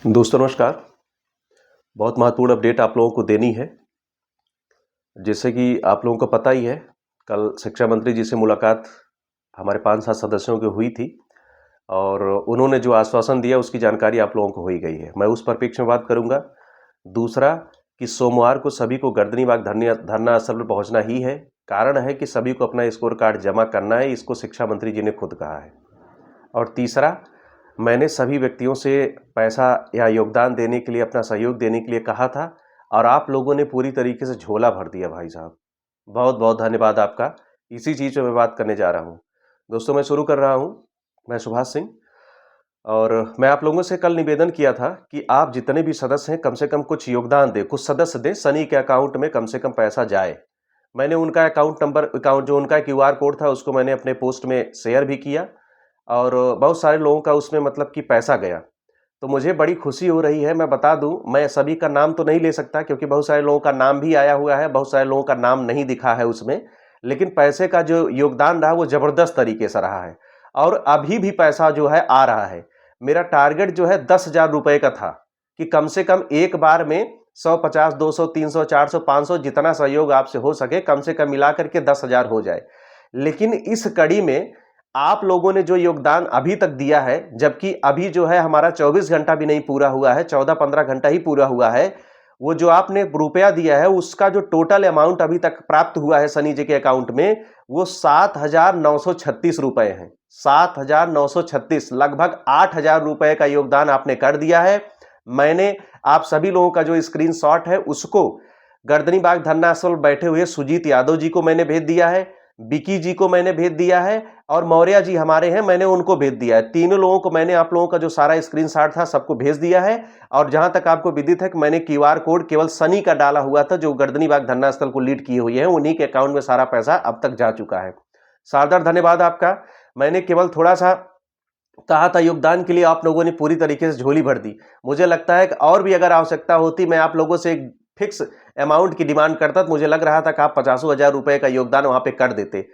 दोस्तों नमस्कार। बहुत महत्वपूर्ण अपडेट आप लोगों को देनी है। जैसे कि आप लोगों को पता ही है, कल शिक्षा मंत्री जी से मुलाकात हमारे 5-7 सदस्यों की हुई थी और उन्होंने जो आश्वासन दिया उसकी जानकारी आप लोगों को हो ही गई है। मैं उस परिप्रेक्ष्य में बात करूंगा। दूसरा कि सोमवार को सभी को गर्दनीबाग धरना स्थल पर पहुंचना ही है। कारण है कि सभी को अपना स्कोर कार्ड जमा करना है, इसको शिक्षा मंत्री जी ने खुद कहा है। और तीसरा, मैंने सभी व्यक्तियों से पैसा या योगदान देने के लिए, अपना सहयोग देने के लिए कहा था और आप लोगों ने पूरी तरीके से झोला भर दिया भाई साहब। बहुत बहुत धन्यवाद आपका। इसी चीज़ पे मैं बात करने जा रहा हूँ। दोस्तों मैं शुरू कर रहा हूँ। मैं सुभाष सिंह और मैं आप लोगों से कल निवेदन किया था कि आप जितने भी सदस्य हैं कम से कम कुछ योगदान दें, कुछ सदस्य दें, सनी के अकाउंट में कम से कम पैसा जाए। मैंने उनका अकाउंट जो उनका QR कोड था उसको मैंने अपने पोस्ट में शेयर भी किया और बहुत सारे लोगों का उसमें मतलब कि पैसा गया। तो मुझे बड़ी खुशी हो रही है। मैं बता दूं, मैं सभी का नाम तो नहीं ले सकता क्योंकि बहुत सारे लोगों का नाम भी आया हुआ है, बहुत सारे लोगों का नाम नहीं दिखा है उसमें, लेकिन पैसे का जो योगदान रहा वो जबरदस्त तरीके से रहा है और अभी भी पैसा जो है आ रहा है। मेरा टारगेट जो है 10,000 रुपए का था कि कम से कम एक बार में 150, 200, 300, 400, 500 जितना सहयोग आपसे हो सके कम से कम मिला करके 10,000 हो जाए। लेकिन इस कड़ी में आप लोगों ने जो योगदान अभी तक दिया है, जबकि अभी जो है हमारा 24 घंटा भी नहीं पूरा हुआ है, 14-15 घंटा ही पूरा हुआ है, वो जो आपने रुपया दिया है उसका जो टोटल अमाउंट अभी तक प्राप्त हुआ है सनी जी के अकाउंट में वो 7,936 रुपए हैं। 7,936, लगभग 8,000 रुपए का योगदान आपने कर दिया है। मैंने आप सभी लोगों का जो स्क्रीनशॉट है उसको गर्दनीबाग धरना स्थल बैठे हुए सुजीत यादव जी को मैंने भेज दिया है, बिकी जी को मैंने भेज दिया है और मौर्य जी हमारे हैं, मैंने उनको भेज दिया है। तीनों लोगों को मैंने आप लोगों का जो सारा स्क्रीनशॉट था सबको भेज दिया है। और जहां तक आपको विदित है कि मैंने QR कोड केवल सनी का डाला हुआ था जो गर्दनीबाग धरना स्थल को लीड किए हुए हैं, उन्हीं के अकाउंट में सारा पैसा अब तक जा चुका है। सादर धन्यवाद आपका। मैंने केवल थोड़ा सा कहा था योगदान के लिए, आप लोगों ने पूरी तरीके से झोली भर दी। मुझे लगता है कि और भी अगर आवश्यकता होती मैं आप लोगों से एक फिक्स अमाउंट की डिमांड करता तो मुझे लग रहा था कि आप 50,000 रुपए का योगदान वहां पे कर देते।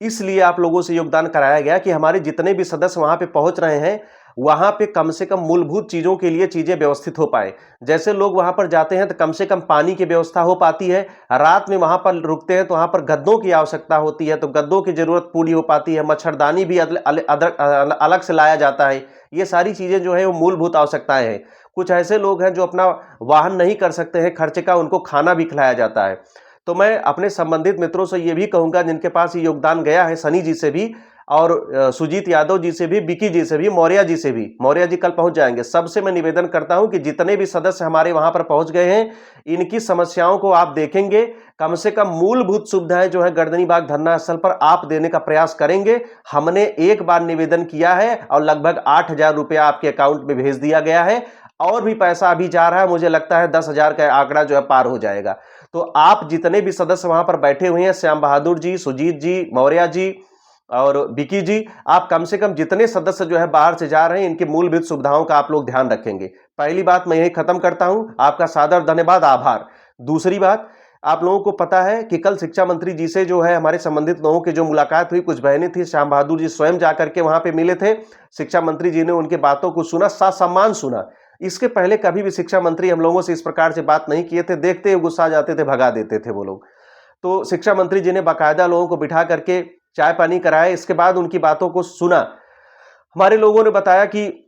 इसलिए आप लोगों से योगदान कराया गया कि हमारे जितने भी सदस्य वहां पे पहुंच रहे हैं वहां पे कम से कम मूलभूत चीजों के लिए चीजें व्यवस्थित हो पाए। जैसे लोग वहां पर जाते हैं तो कम से कम पानी की व्यवस्था हो पाती है, रात में वहां पर रुकते हैं तो वहां पर गद्दों की आवश्यकता होती है तो गद्दों की जरूरत पूरी हो पाती है, मच्छरदानी भी अलग से लाया जाता है। ये सारी चीजें जो है वो मूलभूत आवश्यकताएं हैं। कुछ ऐसे लोग हैं जो अपना वाहन नहीं कर सकते हैं खर्चे का, उनको खाना भी खिलाया जाता है। तो मैं अपने संबंधित मित्रों से ये भी कहूंगा जिनके पास ये योगदान गया है, सनी जी से भी और सुजीत यादव जी से भी, बिकी जी से भी, मौर्य जी से भी, मौर्य जी कल पहुंच जाएंगे, सबसे मैं निवेदन करता हूं कि जितने भी सदस्य हमारे वहां पर पहुंच गए हैं इनकी समस्याओं को आप देखेंगे, कम से कम मूलभूत सुविधाएं जो है गर्दनीबाग धरना स्थल पर आप देने का प्रयास करेंगे। हमने एक बार निवेदन किया है और लगभग 8,000 रुपया आपके अकाउंट में भेज दिया गया है और भी पैसा अभी जा रहा है। मुझे लगता है 10,000 का आंकड़ा जो है पार हो जाएगा। तो आप जितने भी सदस्य वहां पर बैठे हुए हैं, श्याम बहादुर जी, सुजीत जी, मौर्य जी और बिकी जी, आप कम से कम जितने सदस्य जो है बाहर से जा रहे हैं इनकी मूलभूत सुविधाओं का आप लोग ध्यान रखेंगे। पहली बात मैं यही खत्म करता हूं, आपका सादर धन्यवाद, आभार। दूसरी बात, आप लोगों को पता है कि कल शिक्षा मंत्री जी से जो है हमारे संबंधित लोगों की जो मुलाकात हुई, कुछ बहनें थी, श्याम बहादुर जी स्वयं जाकर के वहां पे मिले थे। शिक्षा मंत्री जी ने उनकी बातों को सुना, ससम्मान सुना। इसके पहले कभी भी शिक्षा मंत्री हम लोगों से इस प्रकार से बात नहीं किए थे, देखते ही गुस्सा जाते थे, भगा देते थे वो लोग। तो शिक्षा मंत्री जी ने बाकायदा लोगों को बिठा करके चाय पानी कराया, इसके बाद उनकी बातों को सुना। हमारे लोगों ने बताया कि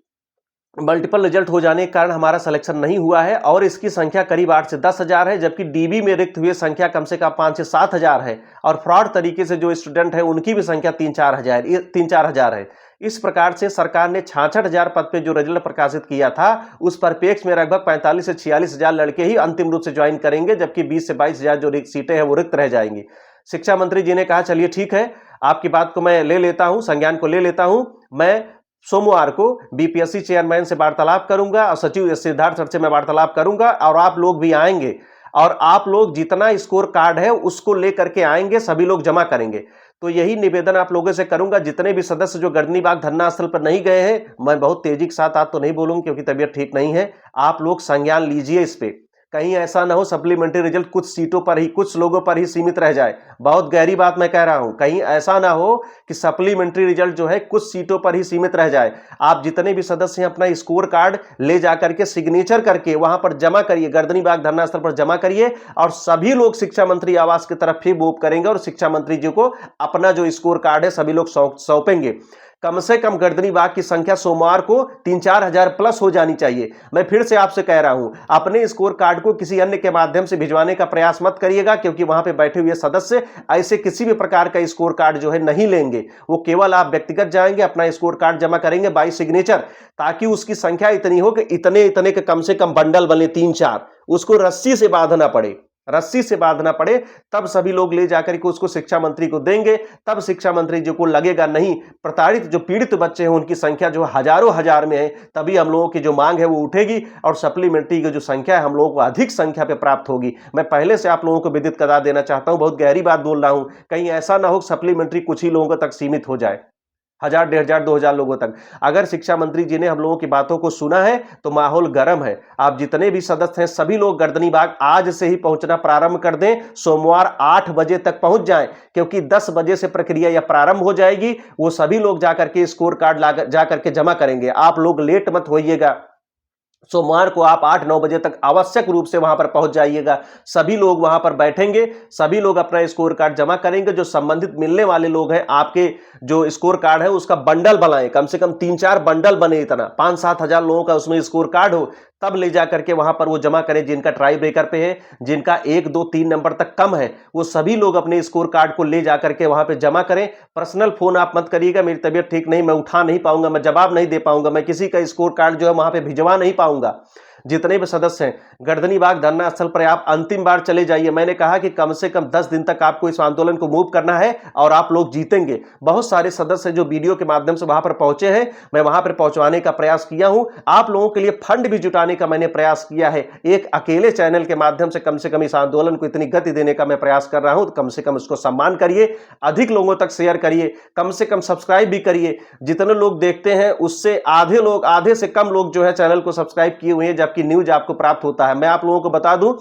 मल्टीपल रिजल्ट हो जाने के कारण हमारा सिलेक्शन नहीं हुआ है और इसकी संख्या करीब 8 से 10,000 है, जबकि डीबी में रिक्त हुए संख्या कम से कम 5 से 7,000 है और फ्रॉड तरीके से जो स्टूडेंट है उनकी भी संख्या 3-4 हजार है। इस प्रकार से सरकार ने 66,000 पद पे जो रिजल्ट प्रकाशित किया था उस परिप्रेक्ष्य में लगभग 45 से 46,000 लड़के ही अंतिम रूप से ज्वाइन करेंगे, जबकि 20 से 22,000 जो सीटें हैं वो रिक्त रह जाएंगी। शिक्षा मंत्री जी ने कहा चलिए ठीक है, आपकी बात को मैं ले लेता हूं, संज्ञान को ले लेता हूं। मैं सोमवार को बीपीएससी चेयरमैन से वार्तालाप करूंगा और सचिव सिद्धार्थ सर से मैं वार्तालाप करूंगा और आप लोग भी आएंगे और आप लोग जितना स्कोर कार्ड है उसको लेकर के आएंगे, सभी लोग जमा करेंगे। तो यही निवेदन आप लोगों से करूंगा, जितने भी सदस्य जो गर्दनीबाग धरना स्थल पर नहीं गए हैं, मैं बहुत तेजी के साथ आज तो नहीं बोलूंगा क्योंकि तबीयत ठीक नहीं है, आप लोग संज्ञान लीजिए इस पे। कहीं ऐसा ना हो सप्लीमेंट्री रिजल्ट कुछ सीटों पर ही, कुछ लोगों पर ही सीमित रह जाए। बहुत गहरी बात मैं कह रहा हूं, कहीं ऐसा ना हो कि सप्लीमेंट्री रिजल्ट जो है कुछ सीटों पर ही सीमित रह जाए। आप जितने भी सदस्य हैं अपना स्कोर कार्ड ले जाकर के सिग्नेचर करके वहां पर जमा करिए, गर्दनीबाग धरना स्थल पर जमा करिए, और सभी लोग शिक्षा मंत्री आवास की तरफ ही मूव करेंगे और शिक्षा मंत्री जी को अपना जो स्कोर कार्ड है सभी लोग सौंपेंगे। कम से कम गर्दनीबाग की संख्या सोमवार को 3-4 हजार प्लस हो जानी चाहिए। मैं फिर से आपसे कह रहा हूं, अपने स्कोर कार्ड को किसी अन्य के माध्यम से भिजवाने का प्रयास मत करिएगा, क्योंकि वहां पे बैठे हुए सदस्य ऐसे किसी भी प्रकार का स्कोर कार्ड जो है नहीं लेंगे। वो केवल आप व्यक्तिगत जाएंगे, अपना स्कोर कार्ड जमा करेंगे बाय सिग्नेचर, ताकि उसकी संख्या इतनी हो कि इतने इतने के कम से कम बंडल बने 3-4, उसको रस्सी से बांधना पड़े, रस्सी से बांधना पड़े, तब सभी लोग ले जाकर के उसको शिक्षा मंत्री को देंगे। तब शिक्षा मंत्री जी को लगेगा नहीं, प्रताड़ित जो पीड़ित बच्चे हैं उनकी संख्या जो हजारों हजार में है, तभी हम लोगों की जो मांग है वो उठेगी और सप्लीमेंट्री की जो संख्या है हम लोगों को अधिक संख्या पे प्राप्त होगी। मैं पहले से आप लोगों को विदित करा देना चाहता हूं, बहुत गहरी बात बोल रहा हूं, कहीं ऐसा ना हो सप्लीमेंट्री कुछ ही लोगों तक सीमित हो जाए, 1000, 1500, 2000 लोगों तक। अगर शिक्षा मंत्री जी ने हम लोगों की बातों को सुना है तो माहौल गर्म है। आप जितने भी सदस्य हैं सभी लोग गर्दनीबाग आज से ही पहुंचना प्रारंभ कर दें, सोमवार 8 बजे तक पहुंच जाएं, क्योंकि 10 बजे से प्रक्रिया यह प्रारंभ हो जाएगी। वो सभी लोग जाकर के स्कोर कार्ड जाकर के जमा करेंगे। आप लोग लेट मत होइएगा, सोमवार को आप 8-9 बजे तक आवश्यक रूप से वहां पर पहुंच जाइएगा। सभी लोग वहां पर बैठेंगे, सभी लोग अपना स्कोर कार्ड जमा करेंगे। जो संबंधित मिलने वाले लोग हैं, आपके जो स्कोर कार्ड है उसका बंडल बनाएं, कम से कम 3-4 बंडल बने, इतना 5-7 हजार लोगों का उसमें स्कोर कार्ड हो, तब ले जाकर के वहां पर वो जमा करें। जिनका ट्राई ब्रेकर पे है, जिनका 1, 2, 3 नंबर तक कम है, वो सभी लोग अपने स्कोर कार्ड को ले जाकर के वहां पे जमा करें। पर्सनल फोन आप मत करिएगा, मेरी तबीयत ठीक नहीं, मैं उठा नहीं पाऊंगा, मैं जवाब नहीं दे पाऊंगा, मैं किसी का स्कोर कार्ड जो है वहां पे भिजवा नहीं पाऊंगा। जितने भी सदस्य हैं गर्दनीबाग धरना स्थल पर आप अंतिम बार चले जाइए। मैंने कहा कि कम से कम 10 दिन तक आपको इस आंदोलन को मूव करना है और आप लोग जीतेंगे। बहुत सारे सदस्य जो वीडियो के माध्यम से वहां पर पहुंचे हैं, मैं वहां पर पहुंचवाने का प्रयास किया हूं। आप लोगों के लिए फंड भी जुटाने का मैंने प्रयास किया है। एक अकेले चैनल के माध्यम से कम इस आंदोलन को इतनी गति देने का मैं प्रयास कर रहा हूं, तो कम से कम इसको सम्मान करिए, अधिक लोगों तक शेयर करिए, कम से कम सब्सक्राइब भी करिए। जितने लोग देखते हैं उससे आधे से कम लोग जो है चैनल को सब्सक्राइब किए हुए हैं, जबकि न्यूज आपको प्राप्त होता है। मैं आप लोगों को बता दूं,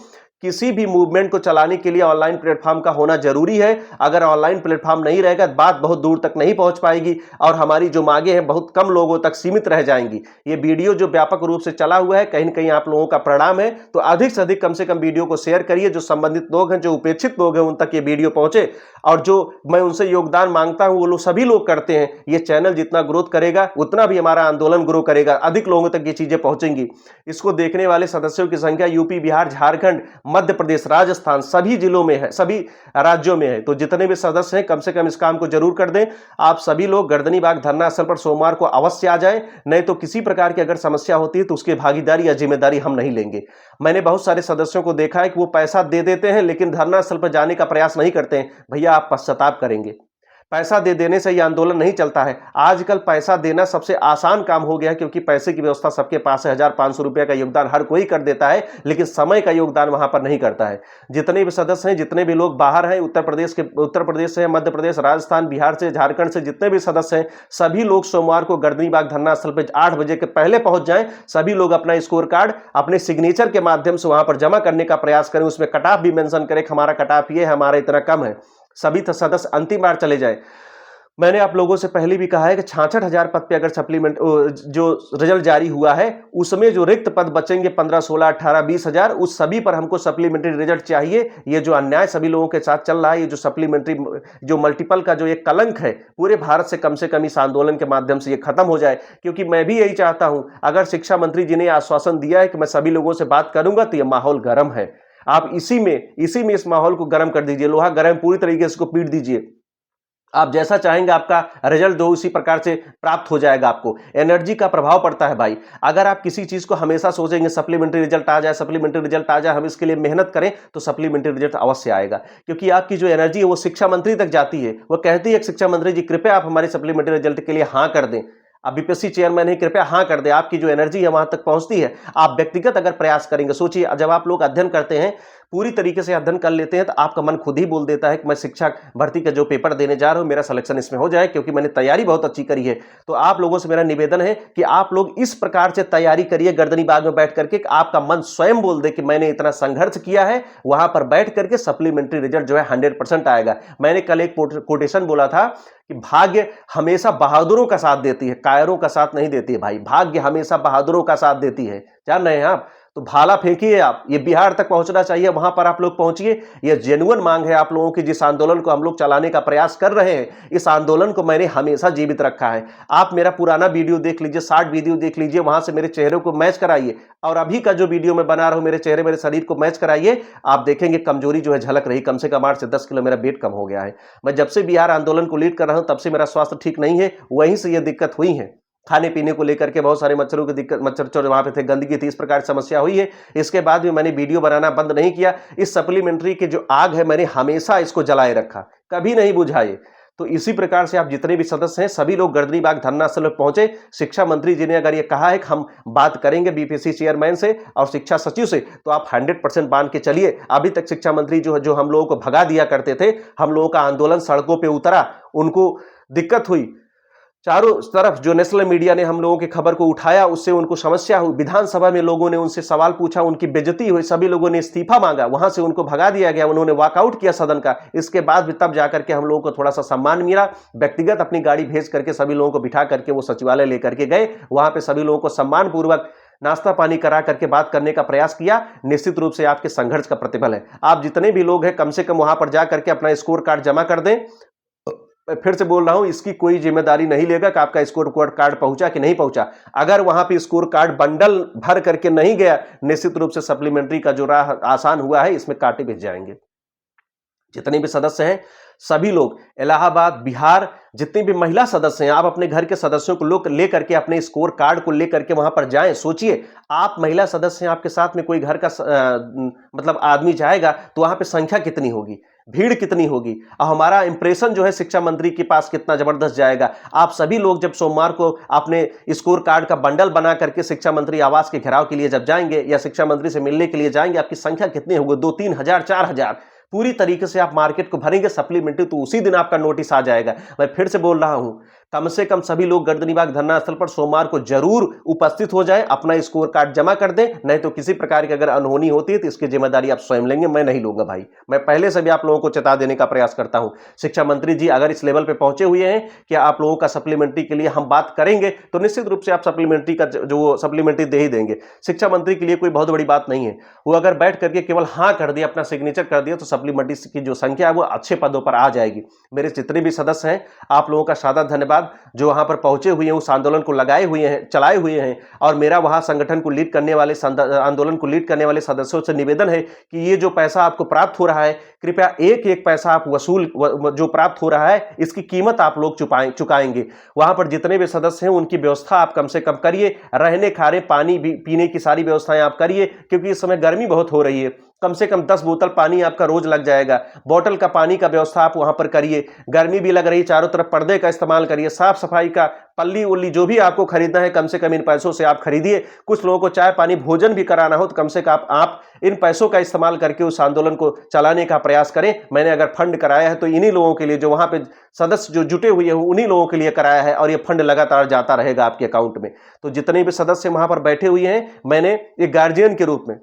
किसी भी मूवमेंट को चलाने के लिए ऑनलाइन प्लेटफॉर्म का होना जरूरी है। अगर ऑनलाइन प्लेटफॉर्म नहीं रहेगा बात बहुत दूर तक नहीं पहुंच पाएगी और हमारी जो मांगे हैं बहुत कम लोगों तक सीमित रह जाएंगी। ये वीडियो जो व्यापक रूप से चला हुआ है, कहीं न कहीं आप लोगों का प्रणाम है। तो अधिक से अधिक कम से कम वीडियो को शेयर करिए। जो संबंधित लोग हैं, जो उपेक्षित लोग हैं, उन तक ये वीडियो पहुंचे। और जो मैं उनसे योगदान मांगता हूं वो लोग सभी लोग करते हैं। ये चैनल जितना ग्रोथ करेगा उतना भी हमारा आंदोलन ग्रो करेगा, अधिक लोगों तक ये चीजें पहुंचेंगी। इसको देखने वाले सदस्यों की संख्या यूपी, बिहार, झारखंड, मध्य प्रदेश, राजस्थान सभी जिलों में है, सभी राज्यों में है। तो जितने भी सदस्य हैं कम से कम इस काम को जरूर कर दें। आप सभी लोग गर्दनीबाग धरना स्थल पर सोमवार को अवश्य आ जाएं, नहीं तो किसी प्रकार की अगर समस्या होती है तो उसकी भागीदारी या जिम्मेदारी हम नहीं लेंगे। मैंने बहुत सारे सदस्यों को देखा है कि वो पैसा दे देते हैं लेकिन धरना स्थल पर जाने का प्रयास नहीं करते हैं। भैया आप पश्चाताप करेंगे। पैसा दे देने से यह आंदोलन नहीं चलता है। आजकल पैसा देना सबसे आसान काम हो गया है, क्योंकि पैसे की व्यवस्था सबके पास है। 1500 रुपये का योगदान हर कोई कर देता है, लेकिन समय का योगदान वहां पर नहीं करता है। जितने भी सदस्य हैं, जितने भी लोग बाहर हैं, उत्तर प्रदेश से, मध्य प्रदेश, राजस्थान, बिहार से, झारखंड से जितने भी सदस्य हैं, सभी लोग सोमवार को गर्दनीबाग धरना स्थल पर 8 बजे के पहले पहुंच जाएं। सभी लोग अपना स्कोर कार्ड अपने सिग्नेचर के माध्यम से वहां पर जमा करने का प्रयास करें। उसमें कट ऑफ भी मेंशन करें, हमारा कट ऑफ ये है, हमारा इतना कम है। सभी सदस्य अंतिम बार चले जाएं। मैंने आप लोगों से पहले भी कहा है कि 66,000 पद पे अगर सप्लीमेंट जो रिजल्ट जारी हुआ है उसमें जो रिक्त पद बचेंगे 15, 16, 18, 20,000, उस सभी पर हमको सप्लीमेंट्री रिजल्ट चाहिए। ये जो अन्याय सभी लोगों के साथ चल रहा है, ये जो सप्लीमेंट्री जो मल्टीपल का जो एक कलंक है पूरे भारत से कम इस आंदोलन के माध्यम से ये खत्म हो जाए। क्योंकि मैं भी यही चाहता हूं, अगर शिक्षा मंत्री जी ने आश्वासन दिया है कि मैं सभी लोगों से बात करूंगा, तो ये माहौल गर्म है। आप इसी में इस माहौल को गर्म कर दीजिए, लोहा गर्म पूरी तरीके से इसको पीट दीजिए। आप जैसा चाहेंगे आपका रिजल्ट दो उसी प्रकार से प्राप्त हो जाएगा। आपको एनर्जी का प्रभाव पड़ता है भाई। अगर आप किसी चीज को हमेशा सोचेंगे सप्लीमेंट्री रिजल्ट आ जाए, सप्लीमेंट्री रिजल्ट आ जाए, हम इसके लिए मेहनत करें, तो सप्लीमेंट्री रिजल्ट अवश्य आएगा। क्योंकि आपकी जो एनर्जी है वो शिक्षा मंत्री तक जाती है। वो कहती है शिक्षा मंत्री जी कृपया आप हमारे सप्लीमेंट्री रिजल्ट के लिए हाँ कर दें। अब बीपीएससी चेयरमैन ही कृपया हाँ कर दे। आपकी जो एनर्जी है वहां तक पहुंचती है। आप व्यक्तिगत अगर प्रयास करेंगे, सोचिए जब आप लोग अध्ययन करते हैं, पूरी तरीके से अध्ययन कर लेते हैं तो आपका मन खुद ही बोल देता है कि मैं शिक्षा भर्ती का जो पेपर देने जा रहा हूं मेरा सिलेक्शन इसमें हो जाए, क्योंकि मैंने तैयारी बहुत अच्छी करी है। तो आप लोगों से मेरा निवेदन है कि आप लोग इस प्रकार से तैयारी करिए गर्दनी बाग में बैठ करके, आपका मन स्वयं बोल दे कि मैंने इतना संघर्ष किया है, वहां पर बैठ करके सप्लीमेंट्री रिजल्ट जो है 100% आएगा। मैंने कल एक कोटेशन बोला था कि भाग्य हमेशा बहादुरों का साथ देती है, कायरों का साथ नहीं देती है भाई। भाग्य हमेशा बहादुरों का साथ देती है, जान रहे हैं आप। तो भाला फेंकिए आप, ये बिहार तक पहुंचना चाहिए, वहां पर आप लोग पहुंचिए। ये जेन्युइन मांग है आप लोगों की, जिस आंदोलन को हम लोग चलाने का प्रयास कर रहे हैं, इस आंदोलन को मैंने हमेशा जीवित रखा है। आप मेरा पुराना वीडियो देख लीजिए, 60 वीडियो देख लीजिए, वहां से मेरे चेहरे को मैच कराइए और अभी का जो वीडियो मैं बना रहा हूं मेरे चेहरे मेरे शरीर को मैच कराइए, आप देखेंगे कमजोरी जो है झलक रही। कम से कम 8 से 10 किलो मेरा वेट कम हो गया है। मैं जब से बिहार आंदोलन को लीड कर रहा हूं तब से मेरा स्वास्थ्य ठीक नहीं है, वहीं से ये दिक्कत हुई है। खाने पीने को लेकर के बहुत सारे मच्छरों की दिक्कत, मच्छर वहां पे थे, गंदगी थी, इस प्रकार की समस्या हुई है। इसके बाद भी मैंने वीडियो बनाना बंद नहीं किया। इस सप्लीमेंट्री की जो आग है मैंने हमेशा इसको जलाए रखा, कभी नहीं बुझाए। तो इसी प्रकार से आप जितने भी सदस्य हैं सभी लोग गर्दनी बाग धरना स्थल पर पहुंचे। शिक्षा मंत्री जी ने अगर ये कहा है कि हम बात करेंगे बीपीएससी चेयरमैन से और शिक्षा सचिव से, तो आप 100% मान के चलिए। अभी तक शिक्षा मंत्री जो हम लोगों को भगा दिया करते थे, हम लोगों का आंदोलन सड़कों पर उतरा, उनको दिक्कत हुई, चारों तरफ जो नेशनल मीडिया ने हम लोगों की खबर को उठाया, उससे उनको समस्या हुई। विधानसभा में लोगों ने उनसे सवाल पूछा, उनकी बेइज्जती हुई, सभी लोगों ने इस्तीफा मांगा, वहां से उनको भगा दिया गया, उन्होंने वॉकआउट किया सदन का। इसके बाद भी तब जाकर के हम लोगों को थोड़ा सा सम्मान मिला। व्यक्तिगत अपनी गाड़ी भेज करके सभी लोगों को बिठा करके वो सचिवालय लेकर के गए, वहां पर सभी लोगों को सम्मान पूर्वक नाश्ता पानी करा करके बात करने का प्रयास किया। निश्चित रूप से आपके संघर्ष का प्रतिफल है। आप जितने भी लोग हैं कम से कम वहां पर जाकर के अपना स्कोर कार्ड जमा कर दें। मैं फिर से बोल रहा हूं, इसकी कोई जिम्मेदारी नहीं लेगा कि आपका स्कोर कार्ड पहुंचा कि नहीं पहुंचा। अगर वहां पे स्कोर कार्ड बंडल भर करके नहीं गया, निश्चित रूप से सप्लीमेंट्री का जो राह आसान हुआ है इसमें कांटे भिज जाएंगे। जितने भी सदस्य हैं सभी लोग, इलाहाबाद, बिहार, जितने भी महिला सदस्य हैं, आप अपने घर के सदस्यों को लोग लेकर के अपने स्कोर कार्ड को लेकर के वहां पर जाएं। सोचिए, आप महिला सदस्य हैं, आपके साथ में कोई घर का मतलब आदमी जाएगा तो वहां पे संख्या कितनी होगी, भीड़ कितनी होगी, और हमारा इंप्रेशन जो है शिक्षा मंत्री के पास कितना जबरदस्त जाएगा। आप सभी लोग जब सोमवार को अपने स्कोर कार्ड का बंडल बना करके शिक्षा मंत्री आवास के घेराव के लिए जब जाएंगे या शिक्षा मंत्री से मिलने के लिए जाएंगे, आपकी संख्या कितनी होगी? 2-3 हजार, 4 हजार। पूरी तरीके से आप मार्केट को भरेंगे सप्लीमेंट्री, तो उसी दिन आपका नोटिस आ जाएगा। मैं फिर से बोल रहा हूं, कम से कम सभी लोग गर्दनी बाग धरना स्थल पर सोमवार को जरूर उपस्थित हो जाएं, अपना स्कोर कार्ड जमा कर दें। नहीं तो किसी प्रकार की अगर अनहोनी होती है तो इसकी जिम्मेदारी आप स्वयं लेंगे, मैं नहीं लूंगा भाई। मैं पहले से भी आप लोगों को चेता देने का प्रयास करता हूं। शिक्षा मंत्री जी अगर इस लेवल पे पहुंचे हुए हैं कि आप लोगों का सप्लीमेंट्री के लिए हम बात करेंगे, तो निश्चित रूप से आप सप्लीमेंट्री का जो सप्लीमेंट्री दे ही देंगे। शिक्षा मंत्री के लिए कोई बहुत बड़ी बात नहीं है। वो अगर बैठ करके केवल हाँ कर दिया, अपना सिग्नेचर कर दिया, तो सप्लीमेंट्री की जो संख्या है वो अच्छे पदों पर आ जाएगी। मेरे जितने भी सदस्य हैं, आप लोगों का सादा धन्यवाद जो वहां पर पहुंचे हुए हैं, उस आंदोलन को लगाए हुए हैं, चलाए हुए हैं। और मेरा वहां संगठन को लीड करने वाले, आंदोलन को लीड करने वाले सदस्यों से निवेदन है कि ये जो पैसा आपको प्राप्त हो रहा है, कृपया एक एक पैसा आप वसूल जो प्राप्त हो रहा है इसकी कीमत आप लोग चुकाएंगे। वहां पर जितने भी सदस्य हैं उनकी व्यवस्था आप कम से कम करिए, रहने खाने पानी पीने की सारी व्यवस्थाएं आप करिए, क्योंकि इस समय गर्मी बहुत हो रही है। कम से कम 10 बोतल पानी आपका रोज लग जाएगा। बोतल का पानी का व्यवस्था आप वहां पर करिए। गर्मी भी लग रही, चारों तरफ पर्दे का इस्तेमाल करिए। साफ सफाई का पल्ली उल्ली जो भी आपको खरीदना है कम से कम इन पैसों से आप खरीदिए। कुछ लोगों को चाय पानी भोजन भी कराना हो तो कम से कम आप इन पैसों का इस्तेमाल करके उस आंदोलन को चलाने का प्रयास करें। मैंने अगर फंड कराया है तो इन्हीं लोगों के लिए, जो वहां पे सदस्य जो जुटे हुए हैं उन्हीं लोगों के लिए कराया है, और ये फंड लगातार जाता रहेगा आपके अकाउंट में। तो जितने भी सदस्य वहां पर बैठे हुए हैं, मैंने एक गार्जियन के रूप में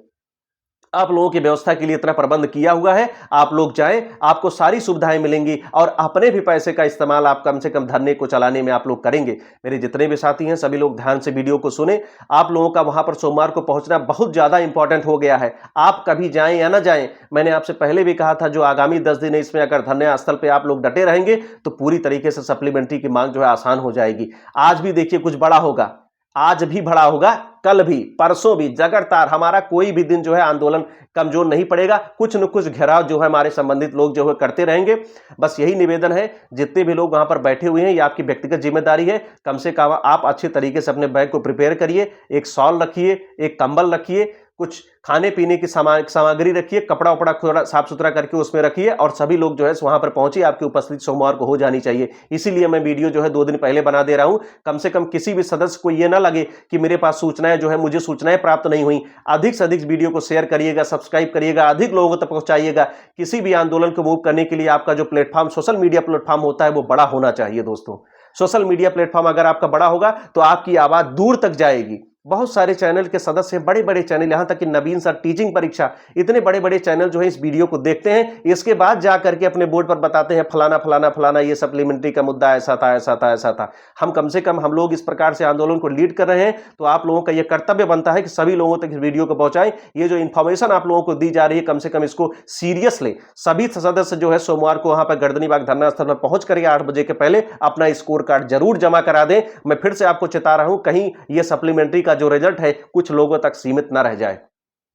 आप लोगों की व्यवस्था के लिए इतना प्रबंध किया हुआ है। आप लोग जाएं, आपको सारी सुविधाएं मिलेंगी, और अपने भी पैसे का इस्तेमाल आप कम से कम धरने को चलाने में आप लोग करेंगे। मेरे जितने भी साथी हैं सभी लोग ध्यान से वीडियो को सुने। आप लोगों का वहां पर सोमवार को पहुंचना बहुत ज्यादा इंपॉर्टेंट हो गया है। आप कभी जाएं या ना जाएं, मैंने आपसे पहले भी कहा था, जो आगामी 10 दिन है इसमें अगर धरना स्थल पर आप लोग डटे रहेंगे तो पूरी तरीके से सप्लीमेंट्री की मांग जो है आसान हो जाएगी। आज भी देखिए कुछ बड़ा होगा, आज भी बड़ा होगा, कल भी, परसों भी, लगातार हमारा कोई भी दिन जो है आंदोलन कमजोर नहीं पड़ेगा। कुछ न कुछ घेराव जो है हमारे संबंधित लोग जो है करते रहेंगे। बस यही निवेदन है, जितने भी लोग वहां पर बैठे हुए हैं ये आपकी व्यक्तिगत जिम्मेदारी है। कम से कम आप अच्छे तरीके से अपने बैग को प्रिपेयर करिए। एक शॉल रखिए, एक कंबल रखिए, कुछ खाने पीने की सामग्री रखिए, कपड़ा उपड़ा थोड़ा साफ सुथरा करके उसमें रखिए और सभी लोग जो है वहां पर पहुंचिए। आपकी उपस्थिति सोमवार को हो जानी चाहिए। इसीलिए मैं वीडियो जो है 2 दिन पहले बना दे रहा हूं। कम से कम किसी भी सदस्य को यह ना लगे कि मेरे पास सूचनाएं जो है, मुझे सूचनाएं प्राप्त नहीं हुई। अधिक से अधिक वीडियो को शेयर करिएगा, सब्सक्राइब करिएगा, अधिक लोगों तक पहुंचाइएगा। किसी भी आंदोलन को मूव करने के लिए आपका जो प्लेटफॉर्म, सोशल मीडिया प्लेटफॉर्म होता है, वो बड़ा होना चाहिए दोस्तों। सोशल मीडिया प्लेटफॉर्म अगर आपका बड़ा होगा तो आपकी आवाज दूर तक जाएगी। बहुत सारे चैनल के सदस्य हैं, बड़े बड़े चैनल, यहां तक कि नवीन सर टीचिंग परीक्षा, इतने बड़े बड़े चैनल जो है इस वीडियो को देखते हैं, इसके बाद जा करके अपने बोर्ड पर बताते हैं फलाना फलाना फलाना ये सप्लीमेंट्री का मुद्दा ऐसा था ऐसा था ऐसा था। हम कम से कम हम लोग इस प्रकार से आंदोलन को लीड कर रहे हैं, तो आप लोगों का यह कर्तव्य बनता है कि सभी लोगों तक इस वीडियो को पहुंचाएं। ये जो इंफॉर्मेशन आप लोगों को दी जा रही है, कम से कम इसको सीरियस लें। सभी सदस्य जो है सोमवार को वहां पर गर्दनी बाग धरना स्थल पर पहुंच करके 8 बजे के पहले अपना स्कोर कार्ड जरूर जमा करा दें। मैं फिर से आपको चेता रहा हूं, कहीं ये सप्लीमेंट्री का जो रिजल्ट है कुछ लोगों तक सीमित ना रह जाए।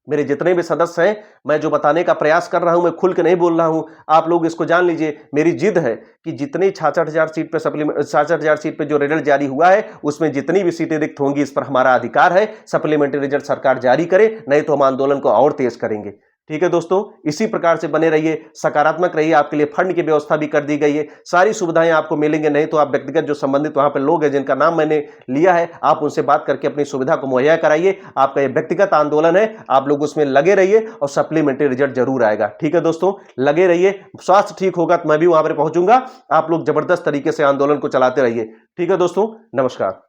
मेरे जितने भी सदस्य हैं, मैं जो बताने का प्रयास कर रहा हूं, मैं खुल के नहीं बोल रहा हूं, आप लोग इसको जान लीजिए। मेरी जिद है कि जितनी 66,000 सीट पे 66,000 सीट पे जो रिजल्ट जारी हुआ है, उसमें जितनी भी सीटें रिक्त होंगी, इस पर हमारा अधिकार है। सप्लीमेंट्री रिजल्ट सरकार जारी करे, नहीं तो हम आंदोलन को और तेज करेंगे। ठीक है दोस्तों, इसी प्रकार से बने रहिए, सकारात्मक रहिए। आपके लिए फंड की व्यवस्था भी कर दी गई है, सारी सुविधाएं आपको मिलेंगे। नहीं तो आप व्यक्तिगत जो संबंधित वहां पर लोग हैं जिनका नाम मैंने लिया है, आप उनसे बात करके अपनी सुविधा को मुहैया कराइए। आपका ये व्यक्तिगत आंदोलन है, आप लोग उसमें लगे रहिए और सप्लीमेंट्री रिजल्ट जरूर आएगा। ठीक है दोस्तों, लगे रहिए। स्वास्थ्य ठीक होगा तो मैं भी वहां पर पहुंचूंगा। आप लोग जबरदस्त तरीके से आंदोलन को चलाते रहिए। ठीक है दोस्तों, नमस्कार।